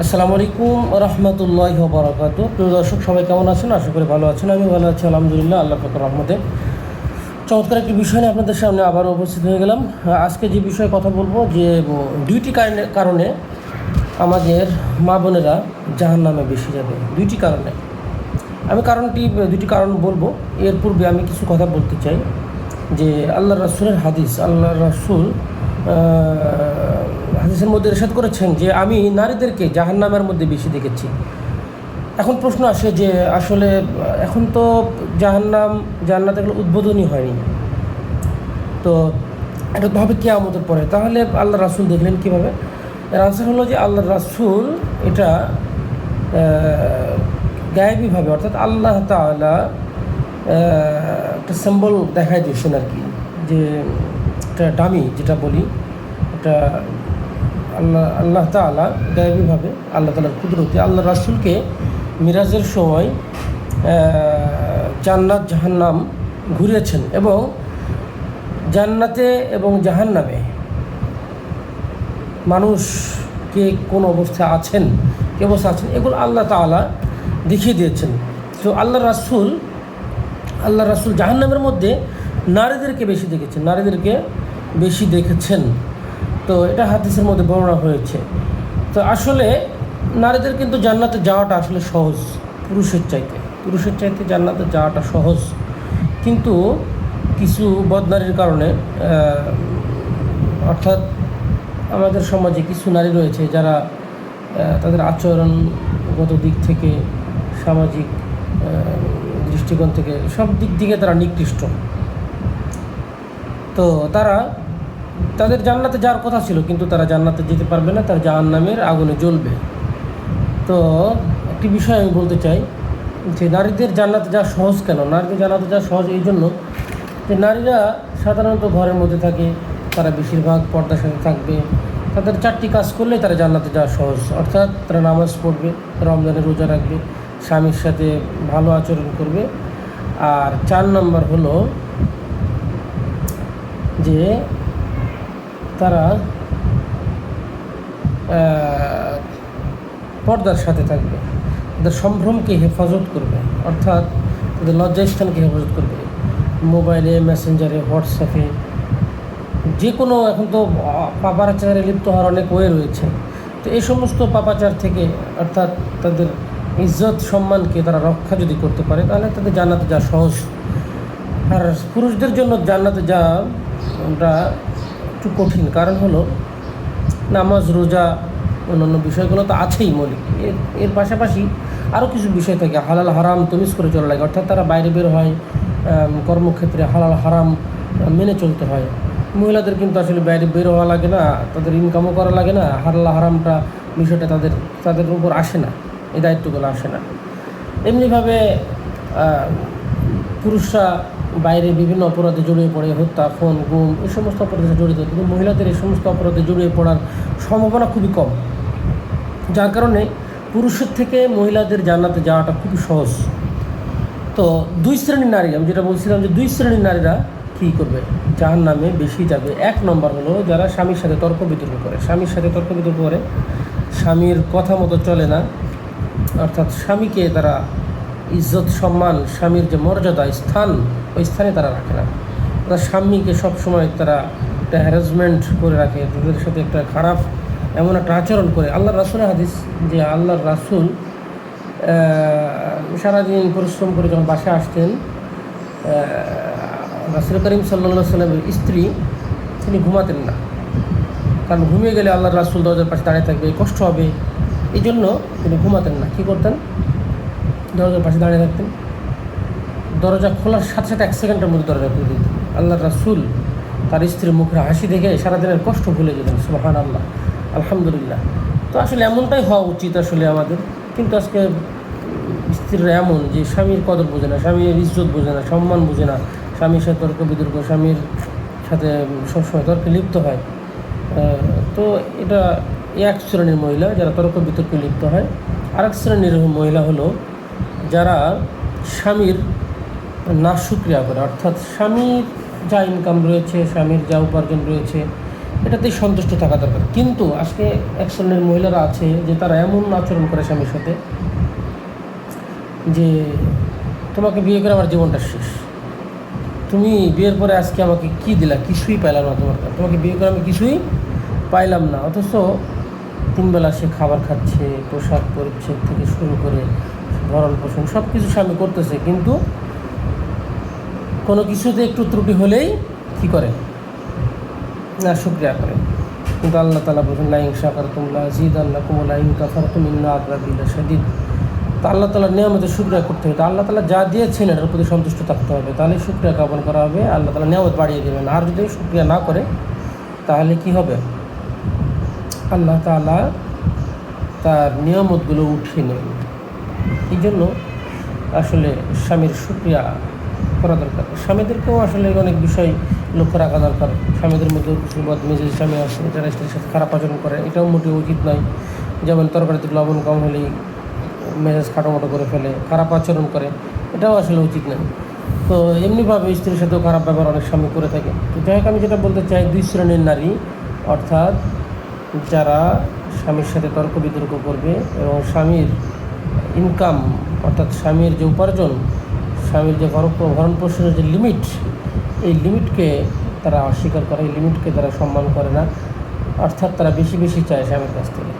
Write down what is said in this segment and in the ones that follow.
আসসালামু আলাইকুম রহমতুল্লাহি ওয়া বারাকাতুহু। প্রিয় দর্শক, সবাই কেমন আছেন? আশা করি ভালো আছেন। আমি ভালো আছি আলহামদুলিল্লাহ, আল্লাহ পাকের রহমতে। চমৎকার একটি বিষয় নিয়ে আপনাদের সামনে আবারও উপস্থিত হয়ে গেলাম। আজকে যে বিষয়ে কথা বলবো, যে দুইটি কারণে আমাদের মা বোনেরা জাহান্নামে বেশি যাবে। দুইটি কারণে আমি দুইটি কারণ বলবো। এর পূর্বে আমি কিছু কথা বলতে চাই যে আল্লাহ রাসূলের হাদিস। আল্লাহ রাসূল হাদিসের মধ্যে ইরশাদ করেছেন যে আমি নারীদেরকে জাহান্নামের মধ্যে বেশি দেখেছি। এখন প্রশ্ন আসে যে আসলে এখন তো জান্নাত এগুলো উদ্বোধনী হয়নি, তো এটা তো হবে কিয়ামতের পরে। তাহলে আল্লাহ রাসূল দেখলেন কীভাবে? এর আনসার হলো যে আল্লাহ রাসূল এটা গায়েবীভাবে, অর্থাৎ আল্লাহ তাআলা একটা সিম্বল দেখাই দিয়েছেন আর কি, যে একটা ডামি যেটা বলি, এটা আল্লাহ তাআলা গায়েবীভাবে, আল্লাহ তাআলার কুদরতে আল্লাহ রাসূলকে মিরাজের সময় জান্নাত জাহান্নাম ঘুরিয়েছেন, এবং জান্নাতে এবং জাহান্নামে মানুষ কোন অবস্থায় আছেন, কী অবস্থা আছেন, এগুলো আল্লাহ তাআলা দেখিয়ে দিয়েছেন। তো আল্লাহ রাসূল জাহান্নামের মধ্যে নারীদেরকে বেশি দেখেছেন। তো এটা হাদিসের মধ্যে বর্ণনা হয়েছে। তো আসলে নারীদের কিন্তু জান্নাতে যাওয়াটা আসলে সহজ, পুরুষের চাইতে জান্নাতে যাওয়াটা সহজ। কিন্তু কিছু বদনারীর কারণে, অর্থাৎ আমাদের সমাজে কিছু নারী রয়েছে যারা তাদের আচরণগত দিক থেকে, সামাজিক দৃষ্টিকোণ থেকে, সব দিক থেকে তারা নিকৃষ্ট। তো তাদের জান্নাতে যাওয়ার কথা ছিল, কিন্তু তারা জান্নাতে যেতে পারবে না, তারা জাহান্নামের আগুনে জ্বলবে। তো একটি বিষয় আমি বলতে চাই যে নারীদের জান্নাতে যাওয়া সহজ কেন? নারীদের জান্নাতে যাওয়া সহজ এই জন্য যে নারীরা সাধারণত ঘরের মধ্যে থাকে, তারা বেশিরভাগ পর্দার সাথে থাকবে। তাদের 4টি কাজ করলে তারা জান্নাতে যাওয়া সহজ, অর্থাৎ তারা নামাজ পড়বে, রমজানের রোজা রাখবে, স্বামীর সাথে ভালো আচরণ করবে, আর 4 নম্বর হলো যে তারা পর্দার সাথে থাকবে, তাদের সম্ভ্রমকে হেফাজত করবে, অর্থাৎ তাদের লজ্জাস্থানকে হেফাজত করবে। মোবাইলে, মেসেঞ্জারে, হোয়াটসঅ্যাপে, যে কোনো, এখন তো পাপাচারে লিপ্ত হওয়ার অনেক ওয়ে রয়েছে। তো এই সমস্ত পাপাচার থেকে, অর্থাৎ তাদের ইজ্জত সম্মানকে তারা রক্ষা যদি করতে পারে, তাহলে তাদের জান্নাতে যাওয়া সহজ। আর পুরুষদের জন্য জান্নাতে যাওয়াটা একটু কঠিন, কারণ হলো নামাজ, রোজা, অন্যান্য বিষয়গুলো তো আছেই মৌলিক। এর পাশাপাশি আরও কিছু বিষয় থাকে, হালাল হারাম তমিজ করে চলা লাগে, অর্থাৎ তারা বাইরে বের হয়, কর্মক্ষেত্রে হালাল হারাম মেনে চলতে হয়। মহিলাদের কিন্তু আসলে বাইরে বের হওয়া লাগে না, তাদের ইনকামও করা লাগে না, হালাল হারামটা বিষয়টা তাদের উপর আসে না, এই দায়িত্বগুলো আসে না। এমনিভাবে পুরুষরা বাইরে বিভিন্ন অপরাধে জড়িয়ে পড়ে, হত্যা, খুন, গুম, এই সমস্ত অপরাধে জড়িত, কিন্তু মহিলাদের এই সমস্ত অপরাধে জড়িয়ে পড়ার সম্ভাবনা খুবই কম, যার কারণে পুরুষের থেকে মহিলাদের জান্নাতে যাওয়াটা খুবই সহজ। তো 2 শ্রেণীর নারী, আমি যেটা বলছিলাম যে 2 শ্রেণীর নারীরা কী করবে, জাহান্নামে বেশি যাবে। 1 নম্বর হলো যারা স্বামীর সাথে তর্ক বিতর্ক করে, স্বামীর কথা মতো চলে না, অর্থাৎ স্বামীকে তারা ইজ্জত সম্মান, স্বামীর যে মর্যাদা, স্থান, ওই স্থানে তারা রাখে না। তারা স্বামীকে সবসময় তারা একটা হ্যারাসমেন্ট করে রাখে, তাদের সাথে একটা খারাপ এমন একটা আচরণ করে। আল্লাহ রাসূলের হাদিস যে আল্লাহ রাসূল সারাদিন পরিশ্রম করে যখন বাসায় আসতেন, রাসূল করিম সাল্লাল্লাহু আলাইহি ওয়াসাল্লামের স্ত্রী, তিনি ঘুমাতেন না, কারণ ঘুমিয়ে গেলে আল্লাহ রাসূল দরজার পাশে দাঁড়িয়ে থাকবে, কষ্ট হবে, এই জন্য তিনি ঘুমাতেন না। কী করতেন? দরজার পাশে দাঁড়িয়ে থাকতেন, দরজা খোলার সাথে সাথে 1 সেকেন্ডের মধ্যে দরজা খুলে দিতেন। আল্লাহ রাসূল তার স্ত্রীর মুখের হাসি দেখে সারাদিনের কষ্ট ভুলে যেতেন। সুবহানাল্লাহ, আলহামদুলিল্লাহ। তো আসলে এমনটাই হওয়া উচিত আসলে আমাদের, কিন্তু আজকে স্ত্রীরা এমন যে স্বামীর কদর বোঝে না, স্বামীর ইজ্জত বোঝে না, সম্মান বোঝে না, স্বামীর সাথে তর্ক বিতর্ক, স্বামীর সাথে সবসময় তর্কে লিপ্ত হয়। তো এটা 1 শ্রেণীর মহিলা যারা তর্ক বিতর্কে লিপ্ত হয়। আরেক শ্রেণীর মহিলা হলো যারা স্বামীর নাশুকরিয়া করে, অর্থাৎ স্বামীর যা ইনকাম রয়েছে, স্বামীর যা উপার্জন রয়েছে, এটাতেই সন্তুষ্ট থাকা দরকার। কিন্তু আজকে এক শ্রেণীর মহিলারা আছে যে তারা এমন আচরণ করে স্বামীর সাথে যে তোমাকে বিয়ে করে আমার জীবনটা শেষ, তুমি বিয়ের পরে আজকে আমাকে কি দিলা, কিছুই পাইলাম না, তোমাকে বিয়ে করে আমি কিছুই পাইলাম না। অথচ 3 বেলা সে খাবার খাচ্ছে, পোশাক পরিচ্ছদ থেকে শুরু করে ভরণ পোষণ সব কিছু স্বামী করতেছে, কিন্তু কোনো কিছুতে একটু ত্রুটি হলেই কী করে না, শুকরিয়া করে। কিন্তু আল্লাহ তাআলা বলেন লা ইন শাকারতুম লা আযীদান্নাকুম ওয়া লা ইন কাফারতুম ইন্না আযাবি লাশাদীদ। তো আল্লাহ তাআলার নিয়ামতের শুকরিয়া করতে হবে। তো আল্লাহ তাআলা যা দিয়েছেন এটার প্রতি সন্তুষ্ট থাকতে হবে, তাহলে শুকরিয়া জ্ঞাপন করা হবে, আল্লাহ তাআলা নিয়ামত বাড়িয়ে দেবেন। আর যদি শুকরিয়া না করে তাহলে কি হবে, আল্লাহ তাআলা তার নিয়ামতগুলো উঠিয়ে নেবেন। এই জন্য আসলে স্বামীর শুকরিয়া করা দরকার। স্বামীদেরকেও আসলে অনেক বিষয় লক্ষ্য রাখা দরকার। স্বামীদের মধ্যেও কিছু বদমেজাজি স্বামী আছে যারা স্ত্রীর সাথে খারাপ আচরণ করে, এটাও মোটেও উচিত নয়। যেমন তরকারিতে লবণ কম হলেই মেজাজ খাটোমোটো করে ফেলে, খারাপ আচরণ করে, এটাও আসলে উচিত নয়। তো এমনিভাবে স্ত্রীর সাথেও খারাপ ব্যবহার অনেক স্বামী করে থাকে। তো যাই হোক, আমি যেটা বলতে চাই, 2 শ্রেণীর নারী, অর্থাৎ যারা স্বামীর সাথে তর্ক বিতর্ক করবে এবং স্বামীর ইনকাম অর্থাৎ স্বামীর যে উপার্জন, স্বামীর যে ভরণ পোষণের যে লিমিট, এই লিমিটকে তারা অস্বীকার করে, এই লিমিটকে তারা সম্মান করে না, অর্থাৎ তারা বেশি বেশি চায় স্বামীর কাছ থেকে।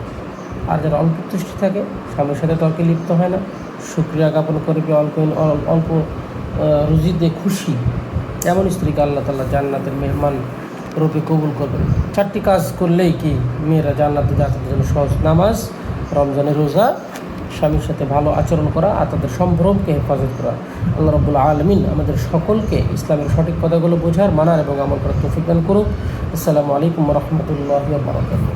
আর যারা অল্প তুষ্টি থাকে, স্বামীর সাথে তর্কে লিপ্ত হয় না, শুকরিয়া জ্ঞাপন করবে, অল্প রুজিতে খুশি, এমন স্ত্রীকে আল্লাহ তাআলা জান্নাতের মেহমান রূপে কবুল করবেন। 4টি কাজ করলেই কি মেয়েরা জান্নাতে যাওয়ার জন্য সহজ: নামাজ, রমজানের রোজা, স্বামীর সাথে ভালো আচরণ করা, আর তাদের সম্ভ্রমকে হেফাজত করা। আল্লাহ রাব্বুল আলামিন আমাদের সকলকে ইসলামের সঠিক কথাগুলো বোঝার, মানার এবং আমল করার তৌফিক দান করুক। আসসালামু আলাইকুম ওয়া রাহমাতুল্লাহি ওয়া বারাকাতুহু।